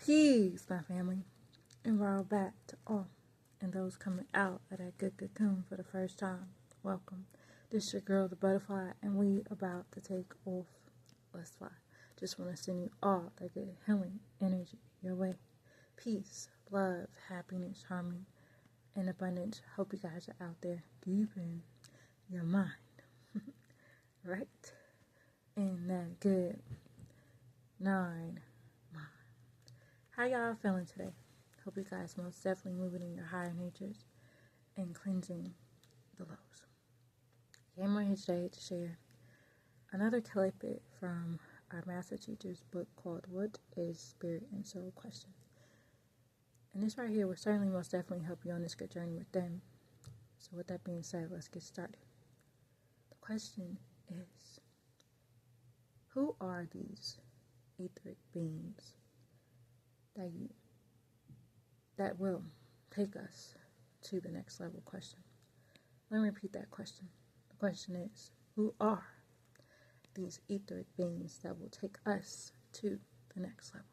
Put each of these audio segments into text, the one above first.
Peace, my family, and we're all back to all. And those coming out of that good cocoon for the first time, welcome. This is your girl, the butterfly, and we about to take off. Let's fly. Just want to send you all that good healing energy your way. Peace, love, happiness, harmony, and abundance. Hope you guys are out there keeping your mind right in that good 9 mind. How y'all feeling today? Hope you guys most definitely moving in your higher natures and cleansing the lows. Came on here today to share another clip from our master teacher's book called What is Spirit and Soul Question. And this right here will certainly most definitely help you on this good journey with them. So with that being said, let's get started. The question is, who are these etheric beings that will take us to the next level? Question. Let me repeat that question. The question is, who are these etheric beings that will take us to the next level?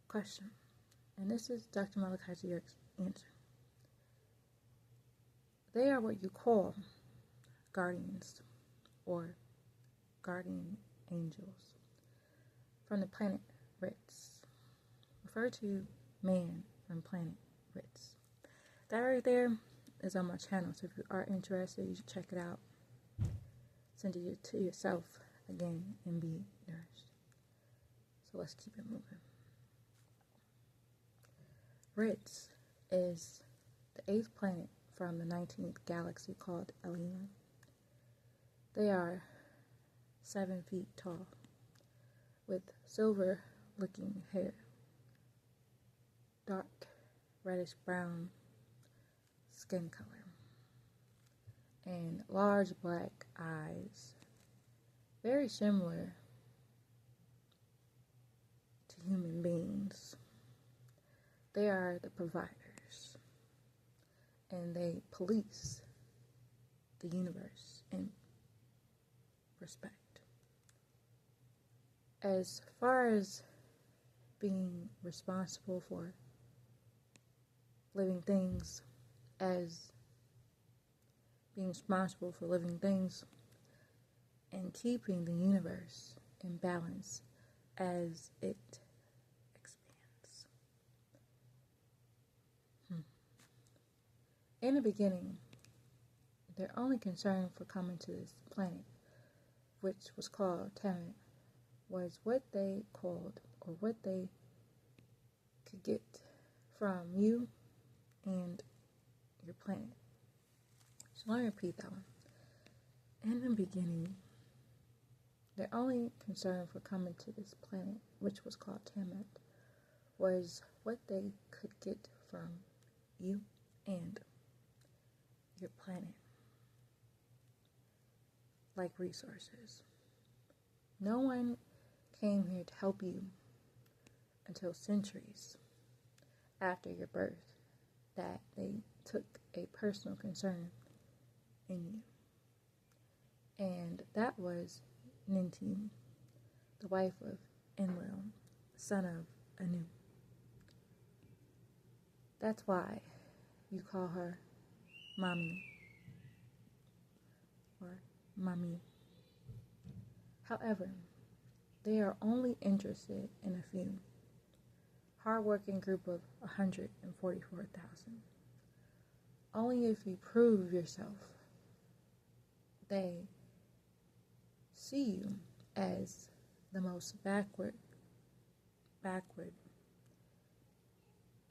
Question. And this is Dr. Malachi York's answer. They are what you call guardians or guardian angels from the planet Ritz. Refer to man from planet Ritz. That right there is on my channel, so if you are interested, you should check it out. Send it to yourself again and be nourished. So let's keep it moving. Ritz is the 8th planet from the 19th galaxy called Elena. They are 7 feet tall with silver looking hair, dark reddish brown skin color, and large black eyes, very similar to human beings. They are the providers, and they police the universe in respect. As far as being responsible for living things, and keeping the universe in balance as it expands. In the beginning, their only concern for coming to this planet, which was called Tamet, was what they called, or what they could get from you and your planet. So let me repeat that one. In the beginning, their only concern for coming to this planet, which was called Tamet, was what they could get from you and your planet, like resources. No one came here to help you until centuries after your birth, that they took a personal concern in you. And that was Ninti, the wife of Enlil, son of Anu. That's why you call her Mommy or Mami. However, they are only interested in a few. Hardworking group of 144,000. Only if you prove yourself, they see you as the most backward,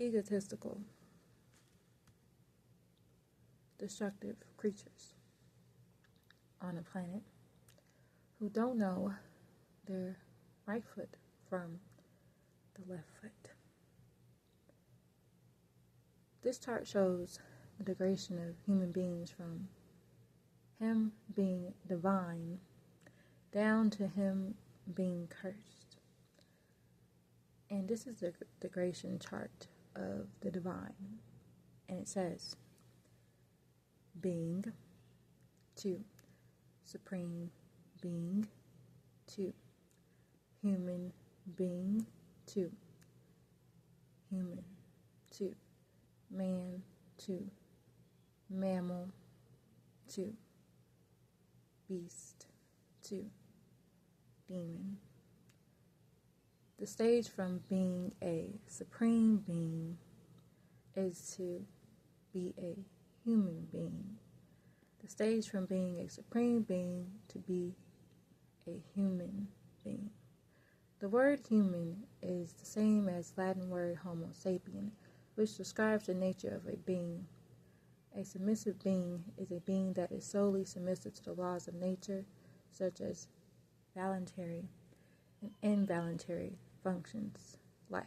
egotistical, destructive creatures on the planet who don't know their right foot from the left foot. This chart shows the degradation of human beings from him being divine down to him being cursed. And this is the degradation chart of the divine. And it says, being, 2, supreme being, 2, human being, 2, human, 2, man, 2, mammal, 2, beast, 2, demon. The stage from being a supreme being is to be a human being. The stage from being a supreme being to be a human being. The word human is the same as Latin word homo sapien, which describes the nature of a being. A submissive being is a being that is solely submissive to the laws of nature, such as voluntary and involuntary functions like.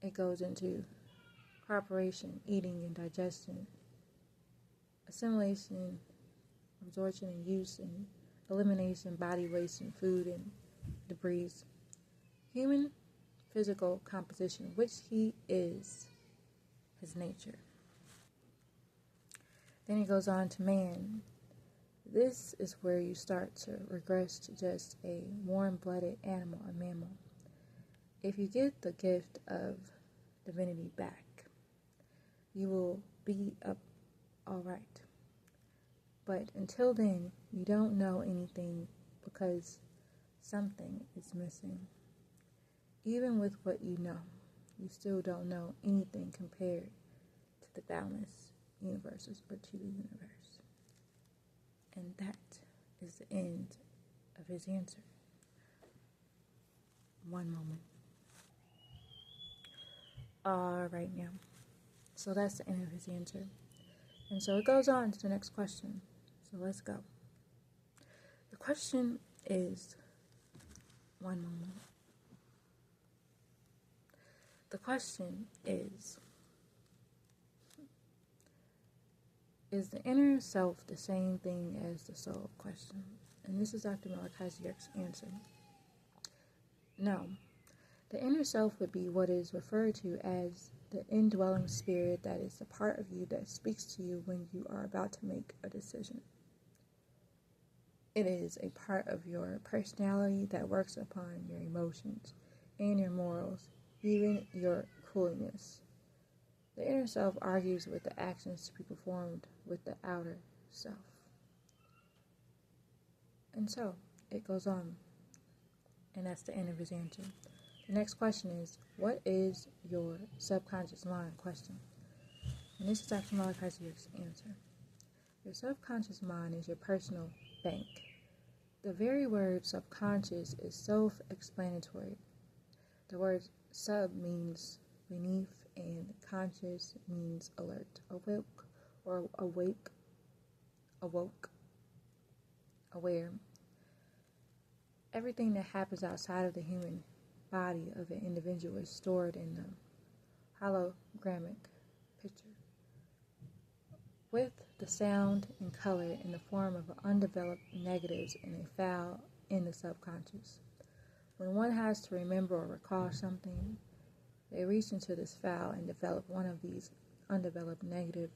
It goes into cooperation, eating and digestion, assimilation, absorption and use, and elimination, body waste and food and debris. Human physical composition, which he is, his nature. Then he goes on to man. This is where you start to regress to just a warm-blooded animal, a mammal. If you get the gift of divinity back, you will be up all right. But until then, you don't know anything because something is missing. Even with what you know, you still don't know anything compared to the boundless universes or to the universe. And that is the end of his answer. One moment. All right now. So that's the end of his answer. And so it goes on to the next question. So let's go. The question is, one moment. The question is the inner self the same thing as the soul? Question. And this is Dr. Malachi's answer. No. The inner self would be what is referred to as the indwelling spirit that is a part of you that speaks to you when you are about to make a decision. It is a part of your personality that works upon your emotions and your morals, even your coolness. The inner self argues with the actions to be performed with the outer self. And so, it goes on. And that's the end of his answer. The next question is, what is your subconscious mind? Question. And this is Dr. Malachi's answer. Your subconscious mind is your personal bank. The very word subconscious is self-explanatory. The word sub means beneath and conscious means alert, awoke, or awake, awoke, aware. Everything that happens outside of the human body of an individual is stored in the hologramic picture, with the sound and color in the form of undeveloped negatives and a file in the subconscious. When one has to remember or recall something, they reach into this file and develop one of these undeveloped negative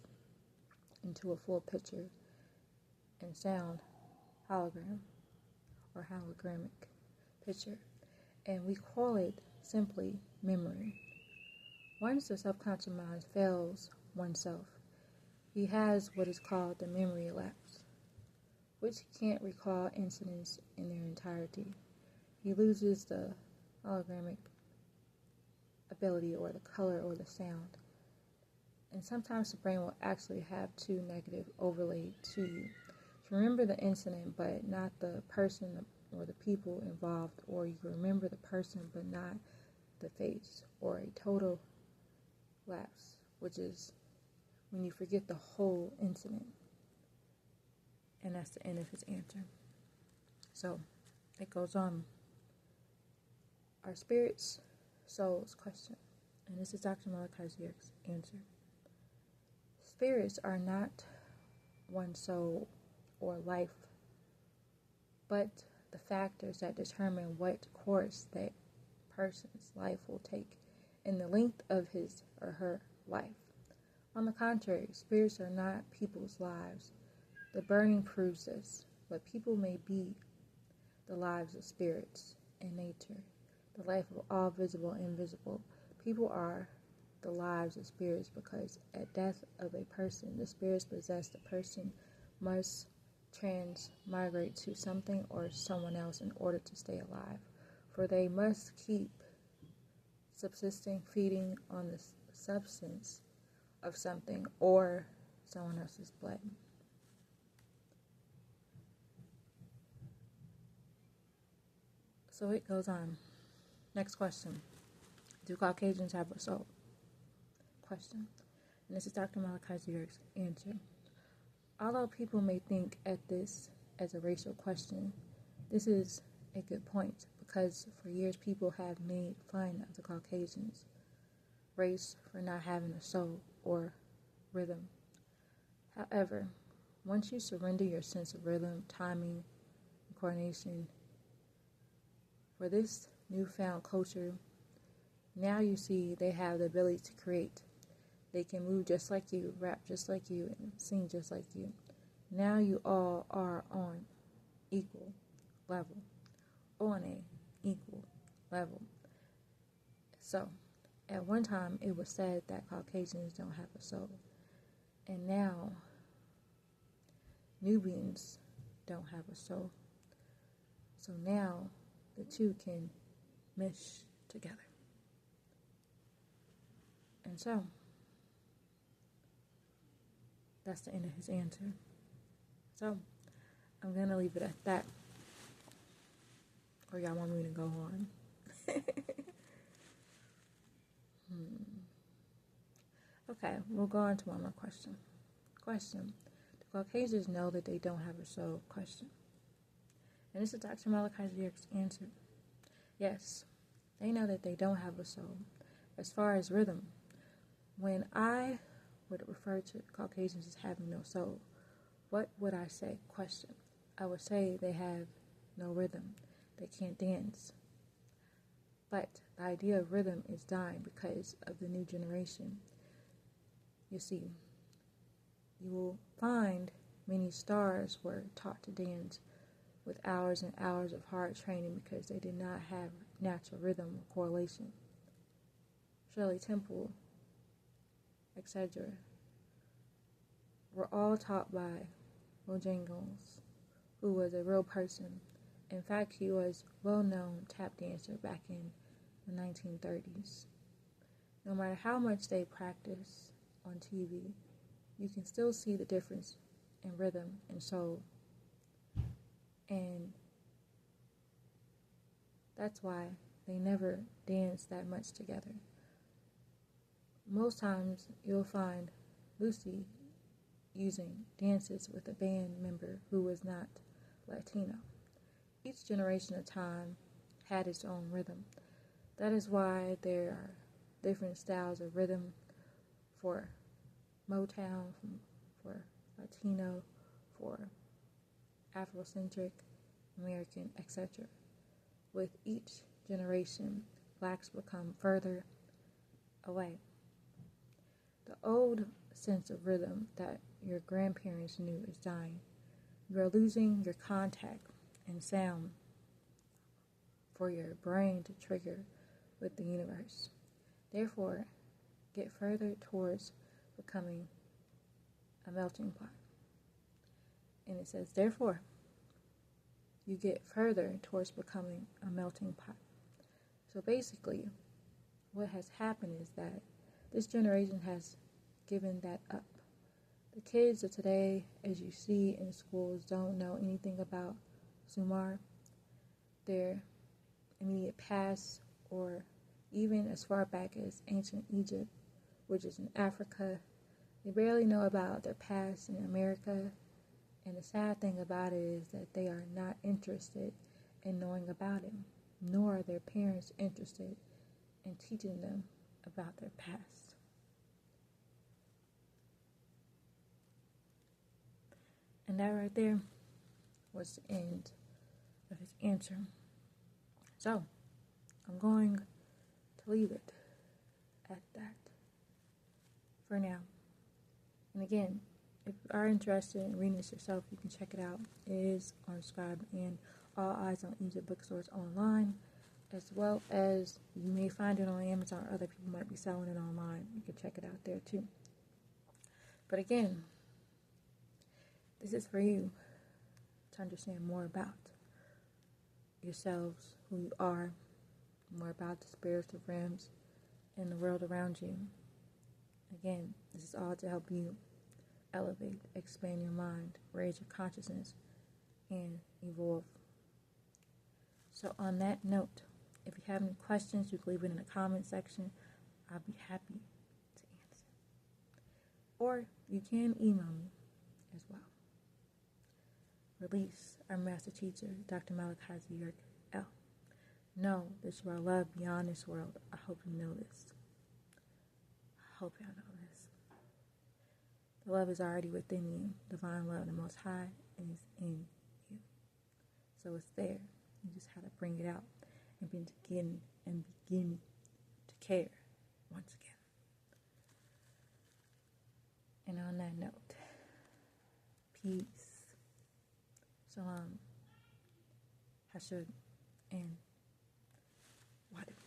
into a full picture and sound hologram or hologramic picture, and we call it simply memory. Once the subconscious mind fails oneself, he has what is called the memory lapse, which can't recall incidents in their entirety. He loses the hologramic ability or the color or the sound. And sometimes the brain will actually have two negative overlaid to you. To remember the incident but not the person or the people involved, or you remember the person but not the face, or a total lapse, which is when you forget the whole incident. And that's the end of his answer. So it goes on. Our spirits, souls? Question. And this is Dr. Malachi's answer. Spirits are not one soul or life, but the factors that determine what course that person's life will take in the length of his or her life. On the contrary, spirits are not people's lives. The burning proves this, but people may be the lives of spirits in nature, the life of all visible and invisible. People are the lives of spirits because at death of a person, the spirits possessed the person must transmigrate to something or someone else in order to stay alive, for they must keep subsisting, feeding on the substance of something or someone else's blood. So it goes on. Next question. Do Caucasians have a soul? Question. And this is Dr. Malachi Zier's answer. Although people may think at this as a racial question, this is a good point because for years people have made fun of the Caucasians' race for not having a soul or rhythm. However, once you surrender your sense of rhythm, timing, and coordination for this newfound culture, now you see they have the ability to create. They can move just like you, rap just like you, and sing just like you. Now you all are on equal level. On a equal level. So, at one time it was said that Caucasians don't have a soul. And now, Nubians don't have a soul. So now, the two can mesh together. And so, that's the end of his answer. So, I'm going to leave it at that. Or y'all want me to go on? Okay, we'll go on to one more question. Question. Do Caucasians know that they don't have a soul? Question. And this is Dr. Malachi Zier's answer. Yes, they know that they don't have a soul. As far as rhythm, when I would refer to Caucasians as having no soul, what would I say? Question. I would say they have no rhythm. They can't dance. But the idea of rhythm is dying because of the new generation. You see, you will find many stars were taught to dance with hours and hours of hard training because they did not have natural rhythm or correlation. Shirley Temple, etc., were all taught by Bojangles, who was a real person. In fact, he was a well-known tap dancer back in the 1930s. No matter how much they practice on TV, you can still see the difference in rhythm and soul. And that's why they never dance that much together. Most times you'll find Lucy using dances with a band member who was not Latino. Each generation of time had its own rhythm. That is why there are different styles of rhythm for Motown, for Latino, for Afrocentric, American, etc. With each generation, blacks become further away. The old sense of rhythm that your grandparents knew is dying. You are losing your contact and sound for your brain to trigger with the universe. Therefore, get further towards becoming a melting pot. And it says, therefore, you get further towards becoming a melting pot. So basically, what has happened is that this generation has given that up. The kids of today, as you see in schools, don't know anything about Sumar, their immediate past, or even as far back as ancient Egypt, which is in Africa. They barely know about their past in America, and the sad thing about it is that they are not interested in knowing about it, nor are their parents interested in teaching them about their past. And that right there was the end of his answer. So, I'm going to leave it at that for now. And again, if you are interested in reading this yourself, you can check it out. It is on Scribe and All Eyes on Egypt bookstores online. as well as you may find it on Amazon. Other people might be selling it online. You can check it out there too. But again, this is for you to understand more about yourselves, who you are, more about the spiritual realms and the world around you. Again, this is all to help you elevate, expand your mind, raise your consciousness, and evolve. So on that note, if you have any questions, you can leave it in the comment section. I'll be happy to answer. Or you can email me as well. Release, our master teacher, Dr. Malachi L. Know that you are loved beyond this world. I hope you know this. I hope y'all know this. The love is already within you. Divine love, the Most High, is in you. So it's there. You just have to bring it out and begin to care once again. And on that note, peace, shalom, hashud, and wadu.